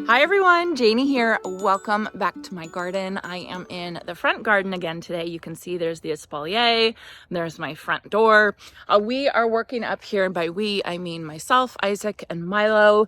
Hi everyone, Janie here. Welcome back to my garden. I am in the front garden again today. You can see there's the espalier, there's my front door. We are working up here, and by we, I mean myself, Isaac, and Milo.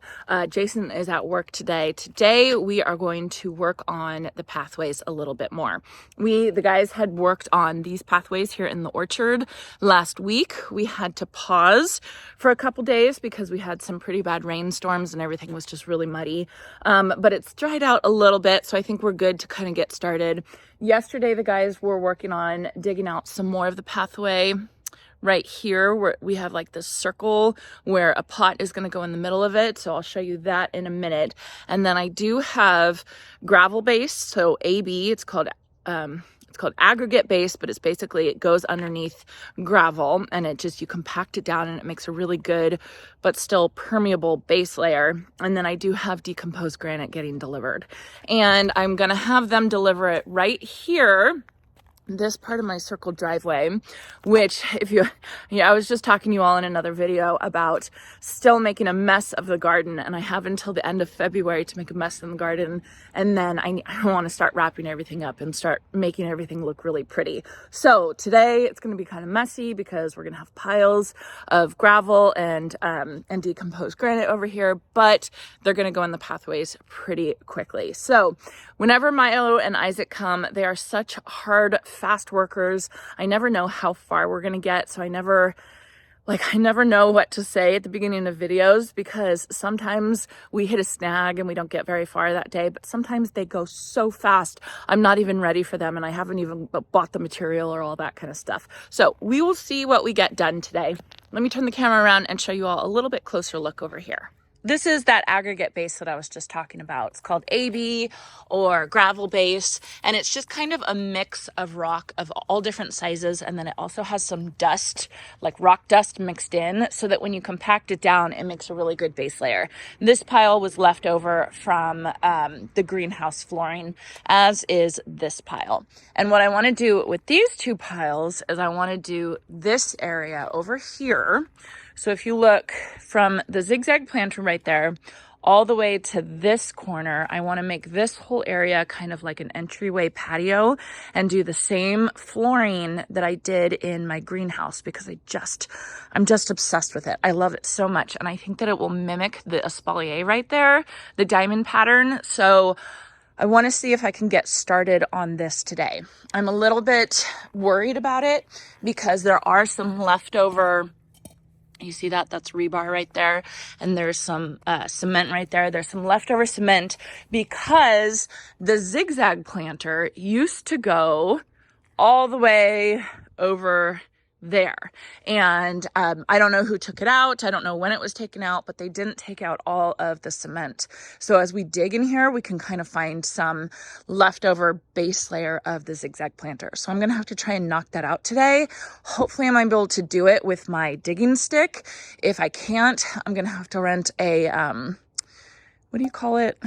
Jason is at work today. Today, we are going to work on the pathways a little bit more. The guys had worked on these pathways here in the orchard last week. We had to pause for a couple days because we had some pretty bad rainstorms and everything was just really muddy. But it's dried out a little bit, so I think we're good to kind of get started. Yesterday, the guys were working on digging out some more of the pathway right here, where we have like this circle where a pot is going to go in the middle of it. So I'll show you that in a minute. And then I do have gravel base, so AB, it's called aggregate base, but it's basically, it goes underneath gravel and you compact it down and it makes a really good but still permeable base layer. And then I do have decomposed granite getting delivered, and I'm gonna have them deliver it right here, this part of my circle driveway, which I was just talking to you all in another video about still making a mess of the garden, and I have until the end of February to make a mess in the garden, and then I want to start wrapping everything up and start making everything look really pretty. So today it's going to be kind of messy because we're going to have piles of gravel and decomposed granite over here, but they're going to go in the pathways pretty quickly. So whenever Milo and Isaac come, they are such hard, fast workers. I never know how far we're going to get. So I never know what to say at the beginning of videos, because sometimes we hit a snag and we don't get very far that day, but sometimes they go so fast, I'm not even ready for them, and I haven't even bought the material or all that kind of stuff. So we will see what we get done today. Let me turn the camera around and show you all a little bit closer look over here. This is that aggregate base that I was just talking about. It's called AB, or gravel base, and it's just kind of a mix of rock of all different sizes, and then it also has some dust, like rock dust mixed in, so that when you compact it down, it makes a really good base layer. This pile was left over from the greenhouse flooring, as is this pile. And what I want to do with these two piles is I want to do this area over here. So if you look from the zigzag planter right there all the way to this corner, I want to make this whole area kind of like an entryway patio and do the same flooring that I did in my greenhouse, because I'm just obsessed with it. I love it so much. And I think that it will mimic the espalier right there, the diamond pattern. So I want to see if I can get started on this today. I'm a little bit worried about it because there are some leftover. You see that? That's rebar right there. And there's some cement right there. There's some leftover cement because the zigzag planter used to go all the way over there. And I don't know who took it out. I don't know when it was taken out, but they didn't take out all of the cement. So as we dig in here, we can kind of find some leftover base layer of the zigzag planter. So I'm going to have to try and knock that out today. Hopefully I might be able to do it with my digging stick. If I can't, I'm going to have to rent a, what do you call it?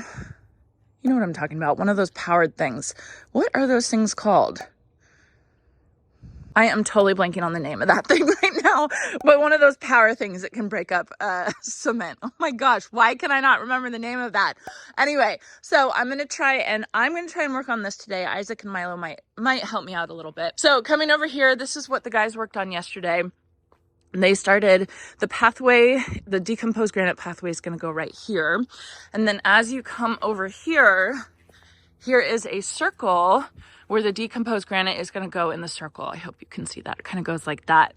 You know what I'm talking about. One of those powered things. What are those things called? I am totally blanking on the name of that thing right now, but one of those power things that can break up cement. Oh my gosh, why can I not remember the name of that? Anyway, so I'm going to try and work on this today. Isaac and Milo might help me out a little bit. So coming over here, this is what the guys worked on yesterday. They started the pathway, the decomposed granite pathway is going to go right here. And then as you come over here is a circle where the decomposed granite is going to go in the circle. I hope you can see that. It kind of goes like that.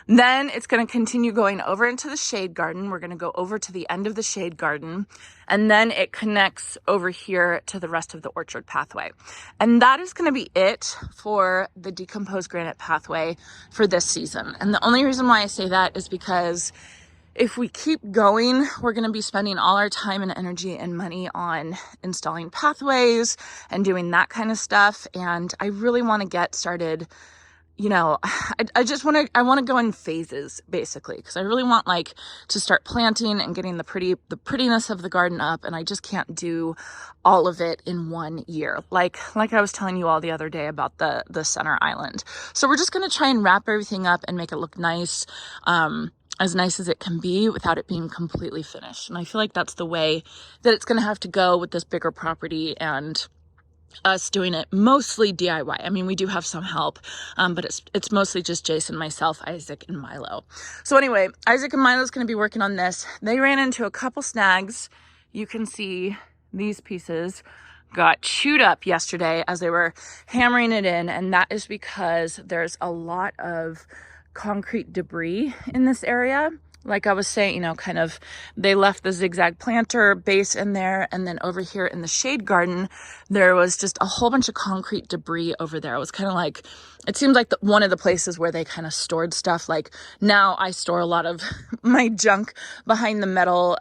Then it's going to continue going over into the shade garden. We're going to go over to the end of the shade garden, and then it connects over here to the rest of the orchard pathway. And that is going to be it for the decomposed granite pathway for this season. And the only reason why I say that is because if we keep going, we're going to be spending all our time and energy and money on installing pathways and doing that kind of stuff. And I really want to get started. I want to go in phases, basically, because I really want to start planting and getting the prettiness of the garden up. And I just can't do all of it in 1 year. Like I was telling you all the other day about the center island. So we're just going to try and wrap everything up and make it look nice. as nice as it can be without it being completely finished. And I feel like that's the way that it's going to have to go with this bigger property and us doing it mostly DIY. I mean, we do have some help, but it's mostly just Jason, myself, Isaac, and Milo. So anyway, Isaac and Milo's going to be working on this. They ran into a couple snags. You can see these pieces got chewed up yesterday as they were hammering it in, and that is because there's a lot of concrete debris in this area. Like I was saying, you know, kind of they left the zigzag planter base in there, and then over here in the shade garden there was just a whole bunch of concrete debris over there. It was kind of like, it seemed like one of the places where they kind of stored stuff. Like now I store a lot of my junk behind the metal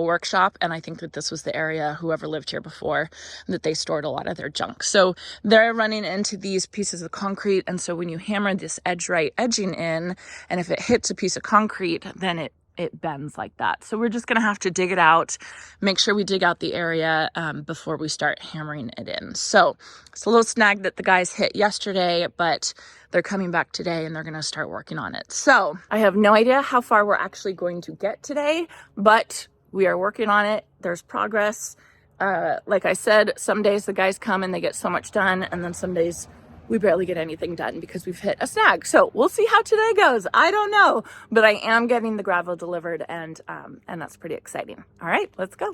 workshop, and I think that this was the area, whoever lived here before, that they stored a lot of their junk. So they're running into these pieces of concrete, and so when you hammer this edging in, and if it hits a piece of concrete, then it bends like that. So we're just gonna have to dig it out, make sure we dig out the area before we start hammering it in. So it's a little snag that the guys hit yesterday, but they're coming back today and they're gonna start working on it. So I have no idea how far we're actually going to get today, but we are working on it. There's progress. Like I said, some days the guys come and they get so much done, and then some days we barely get anything done because we've hit a snag. So we'll see how today goes. I don't know, but I am getting the gravel delivered, and that's pretty exciting. All right, let's go.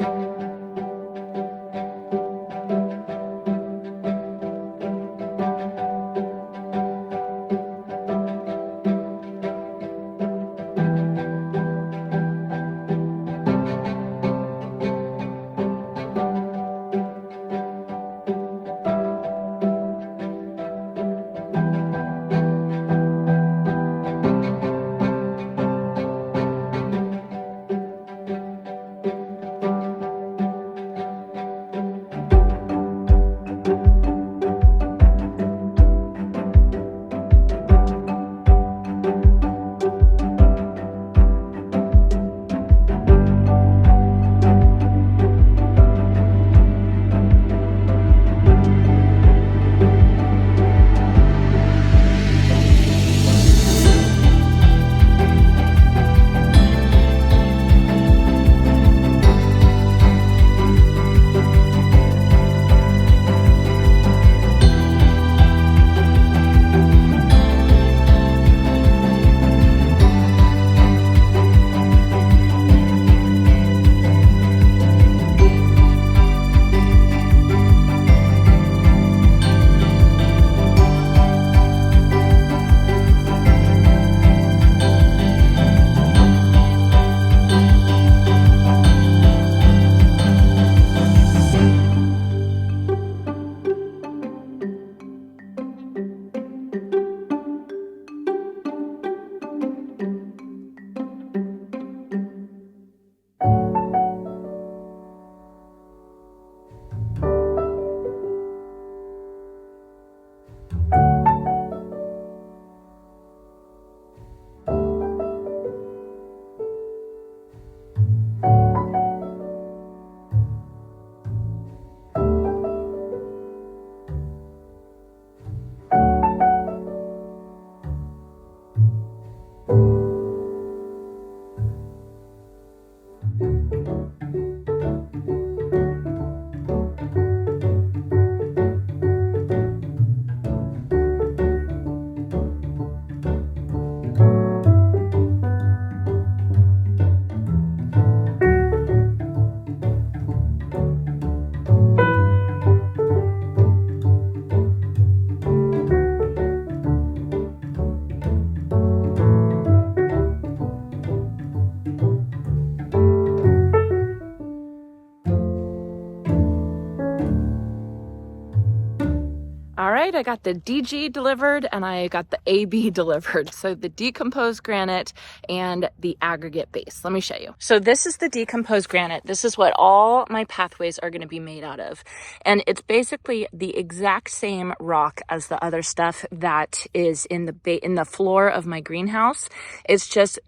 All right, I got the DG delivered and I got the AB delivered. So the decomposed granite and the aggregate base. Let me show you. So this is the decomposed granite. This is what all my pathways are going to be made out of. And it's basically the exact same rock as the other stuff that is in the floor of my greenhouse. It's just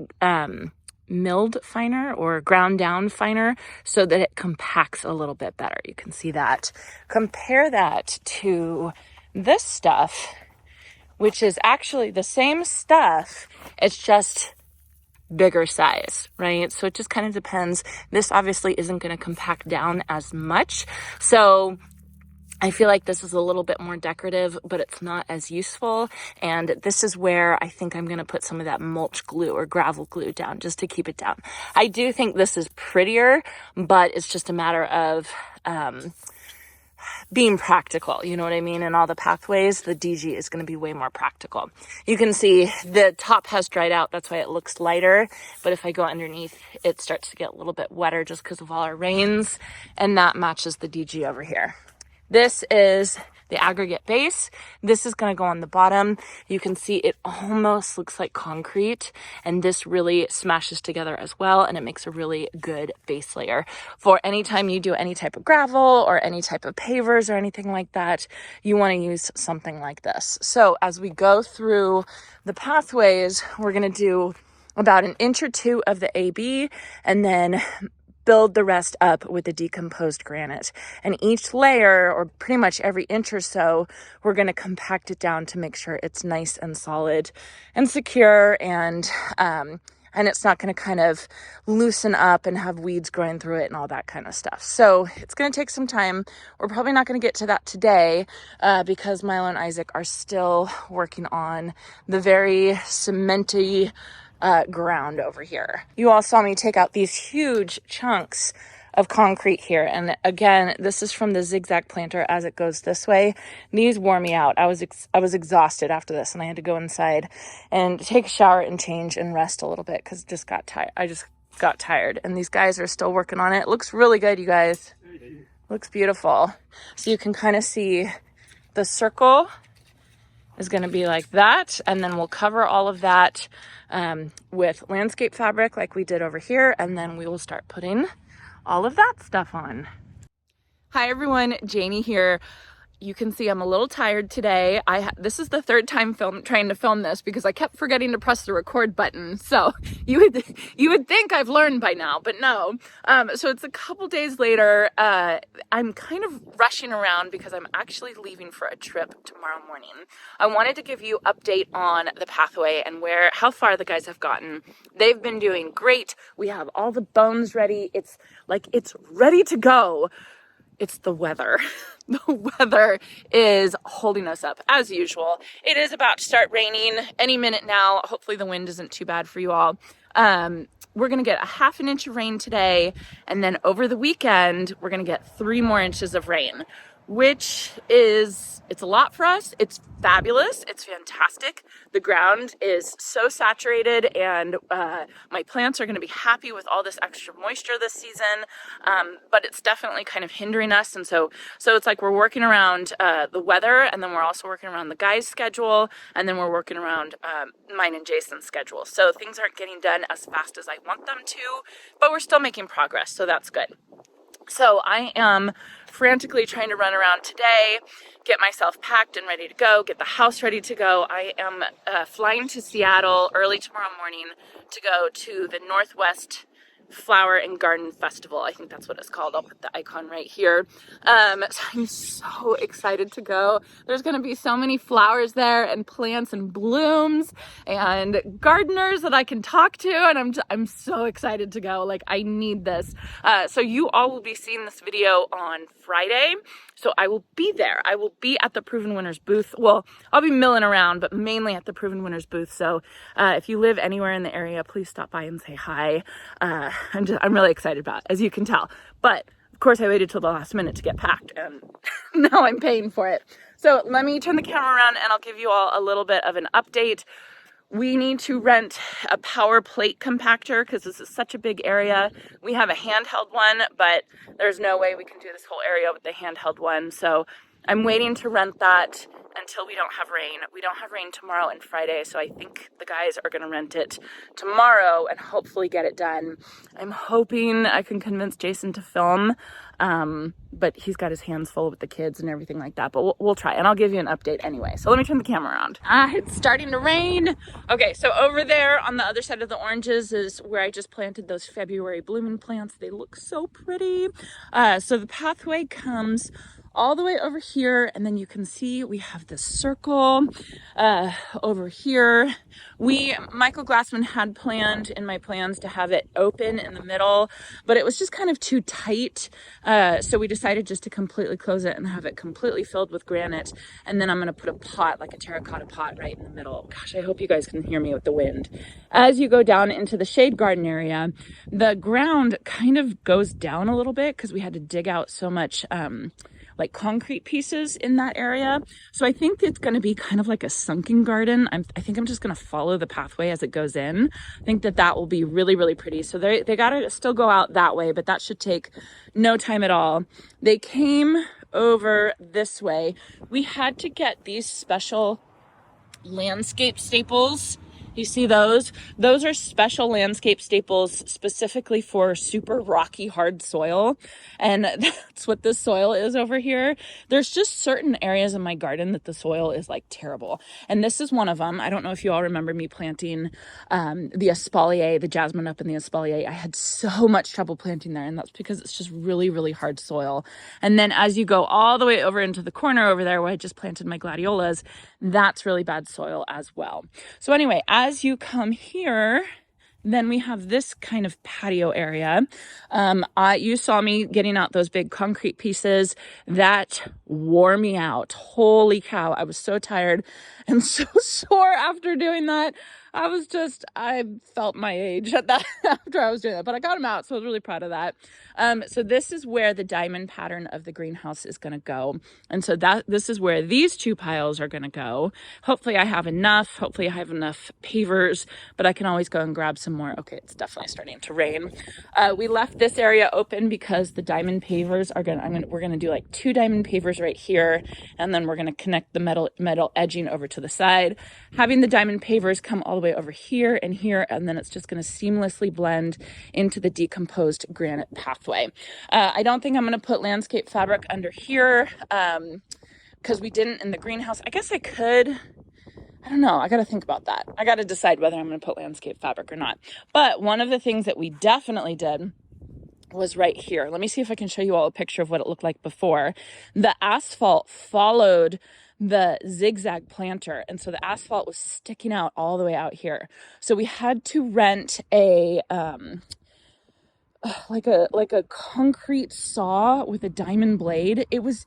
milled finer or ground down finer so that it compacts a little bit better. You can see that. Compare that to this stuff, which is actually the same stuff. It's just bigger size, right? So it just kind of depends. This obviously isn't going to compact down as much. So I feel like this is a little bit more decorative, but it's not as useful. And this is where I think I'm going to put some of that mulch glue or gravel glue down just to keep it down. I do think this is prettier, but it's just a matter of being practical, you know what I mean? In all the pathways, the DG is going to be way more practical. You can see the top has dried out. That's why it looks lighter. But if I go underneath, it starts to get a little bit wetter just because of all our rains. And that matches the DG over here. This is the aggregate base. This is going to go on the bottom. You can see it almost looks like concrete, and this really smashes together as well, and it makes a really good base layer for anytime you do any type of gravel or any type of pavers or anything like that. You want to use something like this. So as we go through the pathways, we're going to do about 1 inch or 2 of the AB, and then build the rest up with the decomposed granite. And each layer, or pretty much every inch or so, we're going to compact it down to make sure it's nice and solid and secure, and it's not going to kind of loosen up and have weeds growing through it and all that kind of stuff. So it's going to take some time. We're probably not going to get to that today because Milo and Isaac are still working on the very cementy ground over here. You all saw me take out these huge chunks of concrete here, and again, this is from the zigzag planter as it goes this way. These wore me out. I was exhausted after this, and I had to go inside and take a shower and change and rest a little bit because I just got tired, and these guys are still working on it. It looks really good, you guys. Looks beautiful. So you can kind of see the circle is going to be like that, and then we'll cover all of that with landscape fabric like we did over here, and then we will start putting all of that stuff on. Hi everyone, Janie here. You can see I'm a little tired today. This is the third time trying to film this because I kept forgetting to press the record button. So you would think I've learned by now, but no. So it's a couple days later. I'm kind of rushing around because I'm actually leaving for a trip tomorrow morning. I wanted to give you update on the pathway and how far the guys have gotten. They've been doing great. We have all the bones ready. It's ready to go. It's the weather. The weather is holding us up as usual. It is about to start raining any minute now. Hopefully the wind isn't too bad for you all. We're going to get a 1/2 inch of rain today. And then over the weekend, we're going to get 3 more inches of rain, which it's a lot for us. It's fabulous. It's fantastic. The ground is so saturated, and my plants are going to be happy with all this extra moisture this season. But it's definitely kind of hindering us. And so it's like we're working around the weather, and then we're also working around the guys' schedule, and then we're working around mine and Jason's schedule. So things aren't getting done as fast as I want them to, but we're still making progress. So that's good. So I am frantically trying to run around today, get myself packed and ready to go, get the house ready to go. I am flying to Seattle early tomorrow morning to go to the Northwest Flower and Garden Festival. I think that's what it's called. I'll put the icon right here. So I'm so excited to go. There's going to be so many flowers there and plants and blooms and gardeners that I can talk to, and I'm so excited to go. Like, I need this. So you all will be seeing this video on Friday. So I will be there. I will be at the Proven Winners booth. Well, I'll be milling around, but mainly at the Proven Winners booth. So if you live anywhere in the area, please stop by and say hi. I'm really excited about it, as you can tell. But of course, I waited till the last minute to get packed, and now I'm paying for it. So let me turn the camera around, and I'll give you all a little bit of an update. We need to rent a power plate compactor because this is such a big area. We have a handheld one, but there's no way we can do this whole area with the handheld one. So I'm waiting to rent that until we don't have rain. We don't have rain tomorrow and Friday, so I think the guys are going to rent it tomorrow and hopefully get it done. I'm hoping I can convince Jason to film, but he's got his hands full with the kids and everything like that, but we'll try, and I'll give you an update anyway. So let me turn the camera around. It's starting to rain. Okay, so over there on the other side of the oranges is where I just planted those February blooming plants. They look so pretty. So the pathway comes all the way over here, and then you can see we have this circle over here. Michael Glassman had planned in my plans to have it open in the middle, but it was just kind of too tight. So we decided just to completely close it and have it completely filled with granite. And then I'm gonna put a pot, like a terracotta pot, right in the middle. Gosh, I hope you guys can hear me with the wind. As you go down into the shade garden area, the ground kind of goes down a little bit because we had to dig out so much like concrete pieces in that area. So I think it's going to be kind of like a sunken garden. I think I'm just going to follow the pathway as it goes in. I think that will be really, really pretty. So they got to still go out that way, but that should take no time at all. They came over this way. We had to get these special landscape staples. You see those? Those are special landscape staples specifically for super rocky, hard soil. And that's what this soil is over here. There's just certain areas in my garden that the soil is like terrible. And this is one of them. I don't know if you all remember me planting the espalier, the jasmine up in the espalier. I had so much trouble planting there, and that's because it's just really, really hard soil. And then as you go all the way over into the corner over there where I just planted my gladiolas, that's really bad soil as well. So anyway, as you come here, then we have this kind of patio area. You saw me getting out those big concrete pieces. That wore me out. Holy cow. I was so tired and so sore after doing that. I felt my age at that after I was doing that, but I got them out. So I was really proud of that. So this is where the diamond pattern of the greenhouse is going to go. And so this is where these two piles are going to go. Hopefully I have enough. Hopefully I have enough pavers, but I can always go and grab some more. Okay, it's definitely starting to rain. We left this area open because the diamond pavers we're going to do like 2 diamond pavers right here. And then we're going to connect the metal edging over to the side, having the diamond pavers come all the way over here, and then it's just going to seamlessly blend into the decomposed granite pathway. I don't think I'm going to put landscape fabric under here because we didn't in the greenhouse. I guess I could. I don't know. I got to think about that. I got to decide whether I'm going to put landscape fabric or not. But one of the things that we definitely did was right here. Let me see if I can show you all a picture of what it looked like before. The asphalt followed the zigzag planter, and so the asphalt was sticking out all the way out here. So we had to rent a like a concrete saw with a diamond blade. It was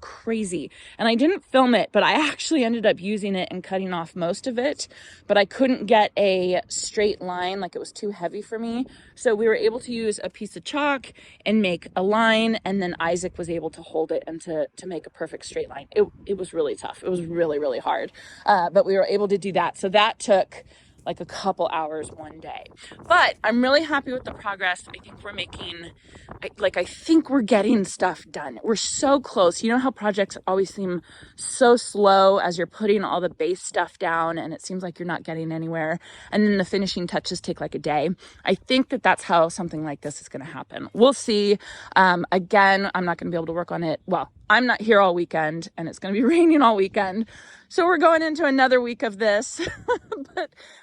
crazy. And I didn't film it, but I actually ended up using it and cutting off most of it, but I couldn't get a straight line, like it was too heavy for me. So we were able to use a piece of chalk and make a line, and then Isaac was able to hold it and to make a perfect straight line. It was really tough. It was really, really hard. But we were able to do that. So that took like a couple hours one day. But I'm really happy with the progress. I think we're getting stuff done. We're so close. You know how projects always seem so slow as you're putting all the base stuff down and it seems like you're not getting anywhere. And then the finishing touches take like a day. I think that's how something like this is going to happen. We'll see. Again, I'm not going to be able to work on it. Well, I'm not here all weekend and it's going to be raining all weekend. So we're going into another week of this,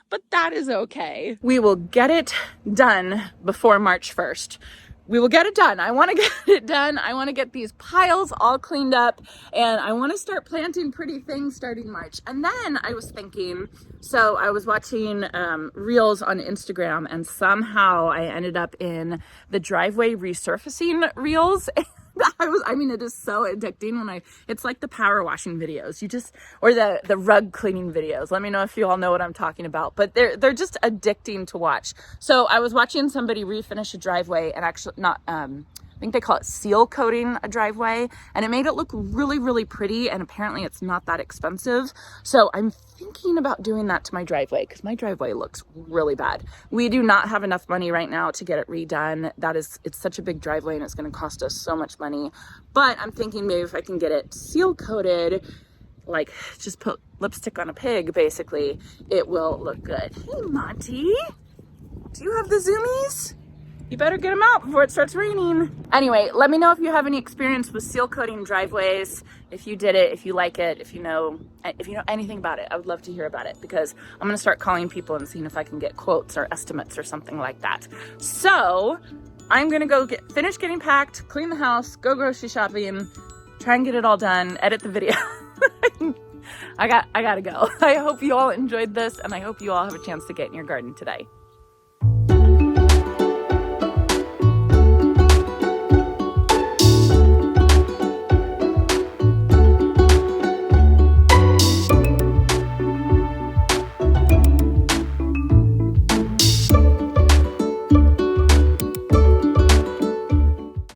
but that is okay. We will get it done before March 1st. We will get it done. I want to get it done. I want to get these piles all cleaned up, and I want to start planting pretty things starting March. And then I was thinking, so I was watching reels on Instagram, and somehow I ended up in the driveway resurfacing reels. It is so addicting it's like the power washing videos, or the rug cleaning videos. Let me know if you all know what I'm talking about, but they're just addicting to watch. So I was watching somebody refinish a driveway and actually I think they call it seal coating a driveway, and it made it look really, really pretty, and apparently it's not that expensive. So I'm thinking about doing that to my driveway because my driveway looks really bad. We do not have enough money right now to get it redone. It's such a big driveway and it's going to cost us so much money. But I'm thinking maybe if I can get it seal coated, like just put lipstick on a pig, basically, it will look good. Hey, Monty, do you have the zoomies? You better get them out before it starts raining. Anyway, let me know if you have any experience with seal coating driveways, if you did it, if you like it, if you know anything about it. I would love to hear about it because I'm gonna start calling people and seeing if I can get quotes or estimates or something like that. So I'm gonna go finish getting packed, clean the house, go grocery shopping, try try and get it all done, edit the video. I gotta go. I hope you all enjoyed this, and I hope you all have a chance to get in your garden today.